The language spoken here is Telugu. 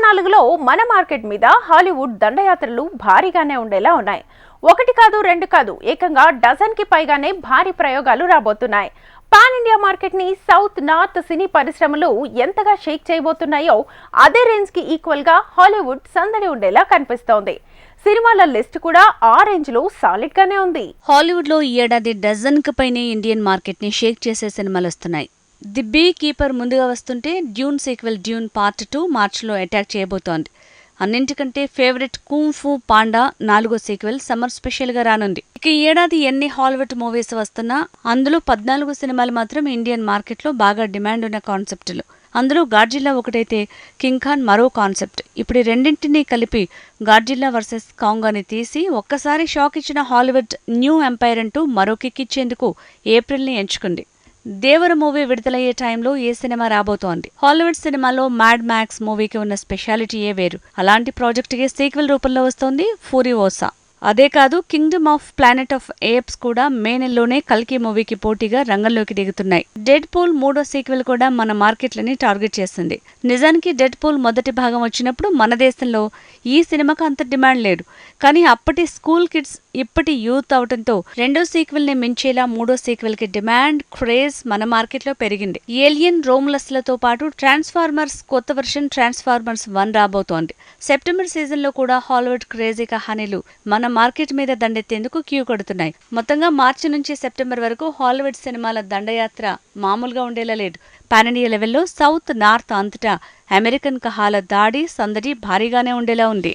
2024లో మన మార్కెట్ మీద హాలీవుడ్ దండయాత్రలు భారీగానే ఉండేలా ఉన్నాయి. ఒకటి కాదు రెండు కాదు ఏకంగా డజన్ కి పైగానే భారీ ప్రయోగాలు రాబోతున్నాయి. పాన్ ఇండియా మార్కెట్ ని సౌత్ నార్త్ సినీ పరిశ్రమలు ఎంతగా షేక్ చేయబోతున్నాయో అదే రేంజ్ కి ఈక్వల్ గా హాలీవుడ్ సందడి ఉండేలా కనిపిస్తోంది. సినిమాల లిస్ట్ కూడా ఆ రేంజ్ లో సాలిడ్ గానే ఉంది. హాలీవుడ్ లో ఈ ఏడాది డజన్ కు పైనే ఇండియన్ మార్కెట్ ని షేక్ చేసే సినిమాలు వస్తున్నాయి. ది బీ కీపర్ ముందుగా వస్తుంటే డ్యూన్ సీక్వెల్ డ్యూన్ పార్ట్ 2 మార్చిలో అటాక్ చేయబోతోంది. అన్నింటికంటే ఫేవరెట్ కుంగ్ ఫూ పాండా 4వ సీక్వెల్ సమ్మర్ స్పెషల్ గా రానుంది. ఇక ఈ ఏడాది ఎన్ని హాలీవుడ్ మూవీస్ వస్తున్నా అందులో 14 సినిమాలు మాత్రం ఇండియన్ మార్కెట్ లో బాగా డిమాండ్ ఉన్న కాన్సెప్టులు. అందులో గాడ్జిల్లా ఒకటైతే కింగ్ ఖాన్ మరో కాన్సెప్ట్. ఇప్పుడు రెండింటినీ కలిపి గాడ్జిల్లా వర్సెస్ కాంగ్ అని తీసి ఒక్కసారి షాక్ ఇచ్చిన హాలీవుడ్ న్యూ ఎంపైర్ అంటూ మరో కిక్ ఇచ్చేందుకు ఏప్రిల్ని ఎంచుకుంది. దేవర మూవీ విడుదలయ్యే టైంలో ఏ సినిమా రాబోతోంది. హాలీవుడ్ సినిమాలో మ్యాడ్ మ్యాక్స్ మూవీకి ఉన్న స్పెషాలిటీయే వేరు. అలాంటి ప్రాజెక్టుకి సీక్వెల్ రూపంలో వస్తోంది ఫూరియోసా. అదే కాదు Kingdom of planet of apes కూడా మే నెలలోనే కల్కి మూవీకి పోటీగా రంగంలోకి దిగుతున్నాయి. డెడ్ పూల్ 3వ సీక్వెల్ కూడా మన మార్కెట్లని టార్గెట్ చేస్తుంది. నిజానికి డెడ్ పూల్ మొదటి భాగం వచ్చినప్పుడు మన దేశంలో ఈ సినిమాకు అంత డిమాండ్ లేదు. కానీ అప్పటి స్కూల్ కిడ్స్ ఇప్పటి యూత్ అవడంతో రెండో సీక్వెల్ ని మించేలా 3వ సీక్వెల్ కి డిమాండ్ క్రేజ్ మన మార్కెట్ లో పెరిగింది. ఏలియన్ రోమ్లస్ లతో పాటు ట్రాన్స్ఫార్మర్స్ కొత్త వర్షన్ ట్రాన్స్ఫార్మర్స్ 1 రాబోతోంది. సెప్టెంబర్ సీజన్ లో కూడా హాలీవుడ్ క్రేజీ కహానీలు మన మార్కెట్ మీద దండెత్తేందుకు క్యూ కొడుతున్నాయి. మొత్తంగా మార్చి నుంచి సెప్టెంబర్ వరకు హాలీవుడ్ సినిమాల దండయాత్ర మామూలుగా ఉండేలా లేదు. పాన్ ఇండియా లెవెల్లో సౌత్ నార్త్ అంతటా అమెరికన్ కహాల దాడి సందడి భారీగానే ఉండేలా ఉంది.